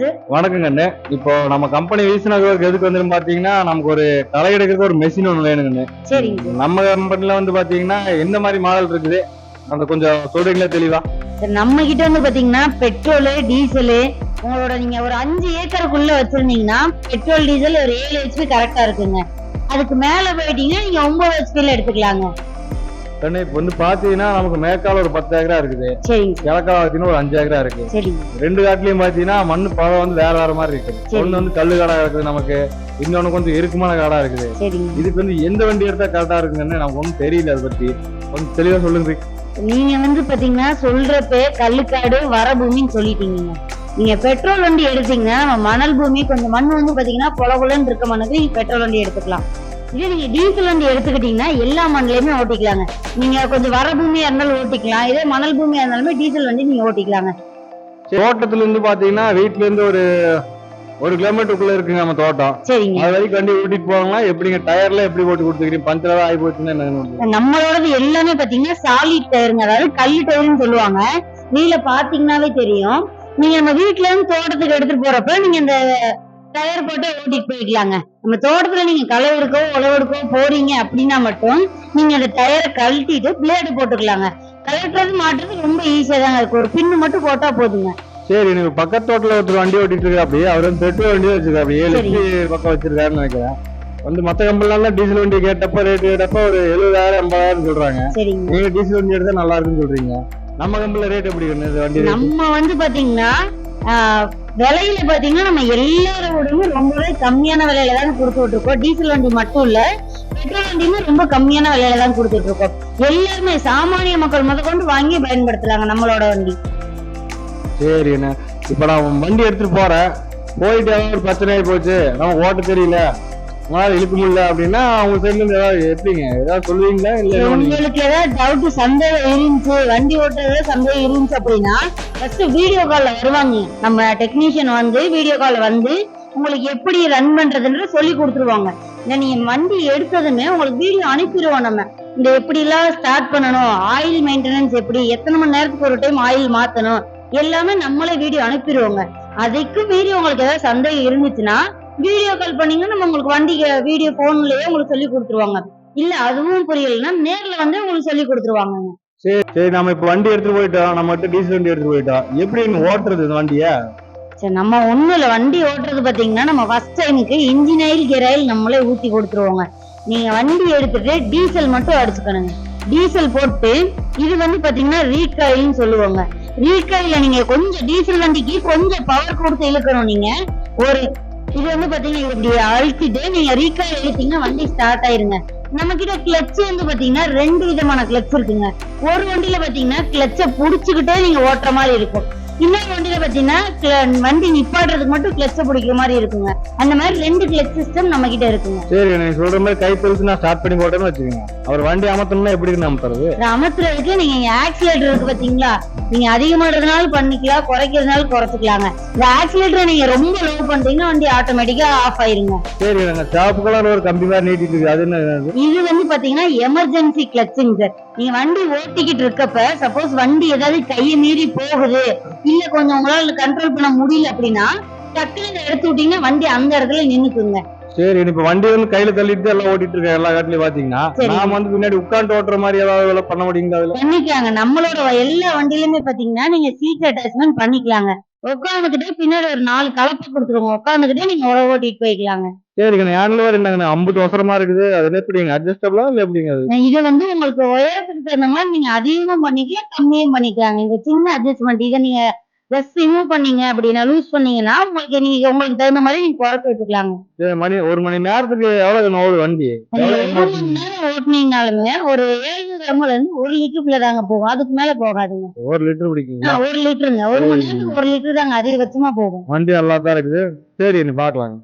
Sir. வணக்கங்க அண்ணே. இப்போ நம்ம கம்பெனி வீசுனதுக்கு எதுக்கு வந்துரும் பாத்தீங்கன்னா, நமக்கு ஒரு களை எடுக்கிறதுக்கு ஒரு மெஷின் ஒண்ணு வேணுங்கண்ணே. சரிங்க சார். நம்ம கம்பெனில வந்து பாத்தீங்கன்னா எந்த மாதிரி மாடல் இருக்குது அந்த கொஞ்சம் சொல்றீங்களா தெளிவா? சார் நம்ம கிட்ட வந்து பாத்தீங்கன்னா பெட்ரோலு டீசலு உங்களோட நீங்க ஒரு 5 ஏக்கருக்குள்ள வச்சிருந்தீங்கன்னா பெட்ரோல் டீசல் ஒரு 7 HP கரெக்டா இருக்குங்க. அதுக்கு மேல போயிட்டீங்கன்னா நீங்க 9 HPல எடுத்துக்கலாங்க. அண்ணே இப்போ வந்து பாத்தீங்கன்னா நமக்கு மேற்கால ஒரு 10 ஏக்கரா இருக்குது, சரிங்க சார். கிழக்கால பாத்தீங்கன்னா ஒரு 5 ஏக்கரா இருக்கு. சரிங்க ரெண்டு காட்டுலயும் பாத்தீங்கன்னா மண்ணு பழம் வந்து வேற வேற மாதிரி இருக்கு. சரி. ஒண்ணு வந்து கல்லு காடா இருக்குது நமக்கு, இன்னொன்னு கொஞ்சம் இறுக்கமான காடா இருக்குது. சரிங்க. இதுக்கு வந்து எந்த வண்டி எடுத்தா கரெக்டா இருக்குங்கன்னு நமக்கு ஒன்றும் தெரியல. அதை பத்தி கொஞ்சம் தெளிவா சொல்லுங்க. நீங்க வந்து பாத்தீங்கன்னா சொல்றப்ப கல்லுக்காடு வரபூமின்னு சொல்லிட்டீங்க. நீங்க பெட்ரோல் வண்டி எடுத்தீங்கன்னா நம்ம மணல் பூமி கொஞ்சம் மண் வந்து பாத்தீங்கன்னா பொலகுலன்னு இருக்க மண்ணுக்கு நீங்க பெட்ரோல் வண்டி எடுத்துக்கலாம். இதே நீங்க டீசல் வண்டி எடுத்துக்கிட்டீங்கன்னா எல்லா மண்ணிலையுமே ஓட்டிக்கலாங்க. நீங்க கொஞ்சம் வர பூமியா இருந்தாலும் ஓட்டிக்கலாம், இதே மணல் பூமியா இருந்தாலுமே டீசல் வண்டி நீங்க ஓட்டிக்கலாங்க. தோட்டத்துல இருந்து பாத்தீங்கன்னா வீட்டுல இருந்து ஒரு 1 கிலோமீட்டருக்குள்ள இருக்குங்க நம்ம தோட்டம். சரிங்க. அது வரைக்கும் வண்டி ஓட்டிட்டு போவாங்களா எப்படிங்க? டயர்ல எப்படி போட்டு கொடுத்துக்கிறீங்க? பஞ்சர் ஏதாவது ஆகி போச்சுன்னா என்ன? நம்மளோடது எல்லாமே பாத்தீங்கன்னா சாலிட் டயருங்க, அதாவது கல் டயர்னு சொல்லுவாங்க. நீல பாத்தீங்கன்னாவே தெரியும். நீங்க நம்ம வீட்டுல இருந்து தோட்டத்துக்கு எடுத்துட்டு போறப்ப நீங்க இந்த டயர் போட்டு ஓட்டிட்டு போய்க்கலாங்க. நம்ம தோட்டத்துல நீங்க களை எடுக்கவோ உழவு எடுக்கவோ போறீங்க அப்படின்னா மட்டும் நீங்க அந்த டயரை கழட்டிட்டு பிளேடு போட்டுக்கலாங்க. கழட்டுறது மாட்டுறது ரொம்ப ஈஸியா தாங்க இருக்கு. ஒரு பின்னு மட்டும் போட்டா போதுங்க. சரி, நீங்க பக்கத்து தோட்டத்துல ஒருத்தர் வண்டி ஓட்டிட்டு இருக்கா, அப்படியே அவர் வந்து பெட்ரோல் வண்டி வச்சிருக்காரு, 7 HP பக்கம் வச்சிருக்காருன்னு நினைக்கிறேன். வந்து மத்த கம்பெனிலாம் டீசல் வண்டி கேட்டப்ப ரேட் கேட்டப்ப ஒரு 70,000 80,000 சொல்றாங்க. நீங்க டீசல் வண்டி எடுத்தா நல்லா இருக்குன்னு சொல்றீங்க. நம்ம கம்பெனில ரேட் எப்படி வண்டி? நம்ம வந்து பாத்தீங்கன்னா விலையில பாத்தீங்கன்னா நம்ம எல்லாரோடையுமே ரொம்பவே கம்மியான விலையில தான் கொடுத்துட்டு இருக்கோம். டீசல் வண்டி மட்டும் இல்ல, பெட்ரோல் வண்டியுமே ரொம்ப கம்மியான விலையில தான் கொடுத்துட்டு இருக்கோம். எல்லாருமே சாமானிய மக்கள் முதற்கொண்டு வாங்கி பயன்படுத்தலாங்க நம்மளோட வண்டி. சரி அண்ணா, இப்ப நான் வண்டி எடுத்துட்டு போறேன், போயிட்டு ஏதாவது ஒரு பிரச்சனை ஆகி போச்சு, நமக்கு ஓட்ட தெரியல, உங்களால இழுக்க முடியல அப்படின்னா அவங்க சைட்ல இருந்து ஏதாவது எப்படிங்க ஏதாவது சொல்லுவீங்களா? இல்ல உங்களுக்கு ஏதாவது டவுட் சந்தேகம் இருந்துச்சு, வண்டி ஓட்டுறதுல சந்தேகம் இருந்துச்சு அப்படின்னா ஃபர்ஸ்ட் வீடியோ கால்ல வருவாங்க. நம்ம டெக்னீஷியன் வந்து வீடியோ கால்ல வந்து உங்களுக்கு எப்படி ரன் பண்றதுன்ற சொல்லி கொடுத்துருவாங்க. நீங்க வண்டி எடுத்ததுமே உங்களுக்கு வீடியோ அனுப்பிடுவோம். நம்ம இந்த எப்படி எல்லாம் ஸ்டார்ட் பண்ணணும், ஆயில் மெயின்டெனன்ஸ் எப்படி, எத்தனை மணி நேரத்துக்கு ஒரு டைம் ஆயில் மாத்தணும், எல்லாமே நம்மளே வீடியோ அனுப்பிடுவோங்க. அதுக்கு மீறி உங்களுக்கு ஏதாவது சந்தேகம் இருந்துச்சுன்னா வீடியோ கால் பண்ணீங்கன்னா நம்ம உங்களுக்கு வண்டி வீடியோ போன்லயே உங்களுக்கு சொல்லி கொடுத்துருவாங்க. இல்ல அதுவும் புரியலன்னா நேர்ல வந்து உங்களுக்கு சொல்லி கொடுத்துருவாங்க. சரி சரி, நம்ம இப்ப வண்டி எடுத்துட்டு போயிட்டோம், நம்ம டீசல் வண்டி எடுத்துட்டு போயிட்டோம், எப்படி ஓட்டுறது இந்த வண்டிய? சரி, நம்ம ஒண்ணும் இல்ல, வண்டி ஓட்டுறது பாத்தீங்கன்னா நம்ம ஃபர்ஸ்ட் டைமுக்கு இன்ஜின் ஆயில் கியர் ஆயில் நம்மளே ஊத்தி கொடுத்துருவோங்க. நீங்க வண்டி எடுத்துட்டு டீசல் மட்டும் அடிச்சுக்கணுங்க. டீசல் போட்டு இது வந்து பாத்தீங்கன்னா ரீகாயில்னு சொல்லுவாங்க. ரீகாயில நீங்க கொஞ்சம் டீசல் வண்டிக்கு கொஞ்சம் பவர் கொடுத்து இழுக்கணும். நீங்க ஒரு இது வந்து பாத்தீங்கன்னா இப்படி அழுத்திட்டு நீங்க ரீகாயில் இழுத்தீங்கன்னா வண்டி ஸ்டார்ட் ஆயிருங்க. நம்ம கிட்ட கிளட்ச் வந்து பாத்தீங்கன்னா 2 விதமான கிளட்ச் இருக்குங்க. ஒரு வண்டியில பாத்தீங்கன்னா கிளட்ச புடிச்சுக்கிட்டே நீங்க ஓட்டுற மாதிரி இருக்கும். இன்னொரு வண்டியில பாத்தீங்கன்னா வண்டி நிப்பாடுறதுக்கு மட்டும் கிளட்ச பிடிக்கிற மாதிரி இருக்குங்க. அந்த மாதிரி 2 கிளட்ச் சிஸ்டம் நம்ம கிட்ட இருக்குங்க. சரி, நீங்க சொல்ற மாதிரி கை பெருசு நான் ஸ்டார்ட் பண்ணி போட்டேன்னு வச்சுக்கோங்க, அவர் வண்டி அமர்த்தணும்னா எப்படி அமர்த்துறது? அமர்த்துறதுக்கு நீங்க ஆக்சிலேட்டர் இருக்கு பாத்தீங்களா, நீங்க அதிகமாடுறதுனாலும் பண்ணிக்கலாம், குறைக்கிறதுனாலும் குறைச்சிக்கலாங்க. இந்த ஆக்சிலேட்டரை நீங்க ரொம்ப லோ பண்றீங்கன்னா வண்டி ஆட்டோமேட்டிக்கா ஆஃப் ஆயிருங்க. சரி, நாங்க சாப்பு கலர் ஒரு கம்பி மாதிரி நீட்டிட்டு இருக்கு, அது என்ன? இது வந்து பாத்தீங்கன்னா எமர்ஜென்சி கிளட்சுங்க சார். நீங்க வண்டி ஓட்டிக்கிட்டு இருக்கப்ப சப்போஸ் வண்டி ஏதாவது கையை மீறி போகுது, இல்ல கொஞ்சம் உங்களால கண்ட்ரோல் பண்ண முடியல அப்படின்னா டக்குனு எடுத்து விட்டீங்கன்னா வண்டி அந்த இடத்துல நின்னுக்குங்க. சரி, இப்ப வண்டி வந்து கையில தள்ளிட்டு எல்லாம் ஓட்டிட்டு இருக்க எல்லா காட்டுலயும் பாத்தீங்கன்னா நாம வந்து பின்னாடி உட்காந்து ஓட்டுற மாதிரி ஏதாவது பண்ண முடியுங்களா? பண்ணிக்கலாங்க. நம்மளோட எல்லா வண்டியிலுமே பாத்தீங்கன்னா நீங்க சீட் அட்டாச்மெண்ட் பண்ணிக்கலாங்க. உட்காந்துக்கிட்டே பின்னாடி ஒரு 4 கலப்பை கொடுத்துருவோம், உட்காந்துக்கிட்டே நீங்க ஓட்டிட்டு போய்க்கலாங்க. சரிங்க, ஹேண்டில் என்னங்க 50 அவசரமா இருக்குது, அது எப்படிங்க அட்ஜஸ்டபிளா இல்ல எப்படிங்க? அது இது வந்து உங்களுக்கு உயரத்துக்கு தகுந்த மாதிரி நீங்க அதிகமும் பண்ணிக்கலாம் கம்மியும் பண்ணிக்கலாங்க. இந்த சின்ன அட்ஜஸ்ட்மெண்ட் இதை நீங்க ஜஸ்ட் ரிமூவ் பண்ணீங்க அப்படின்னா லூஸ் பண்ணீங்கன்னா உங்களுக்கு தகுந்த மாதிரி நீங்க குறைச்சு வச்சுக்கலாங்க. ஒரு மணி நேரத்துக்கு எவ்வளவு வண்டி? 1 மணி நேரம் ஓட்டுனீங்கனாலுமே ஒரு 700 ml இருந்து 1 லிட்டருக்குள்ள தாங்க போகும், அதுக்கு மேல போகாதுங்க. 1 லிட்டர் பிடிக்குங்க? 1 லிட்டருங்க, 1 மணி நேரத்துக்கு 1 லிட்டர் தாங்க அதிகபட்சமா போகும். வண்டி நல்லா தான் இருக்குது. சரி, நீ பாக்கலாங்க.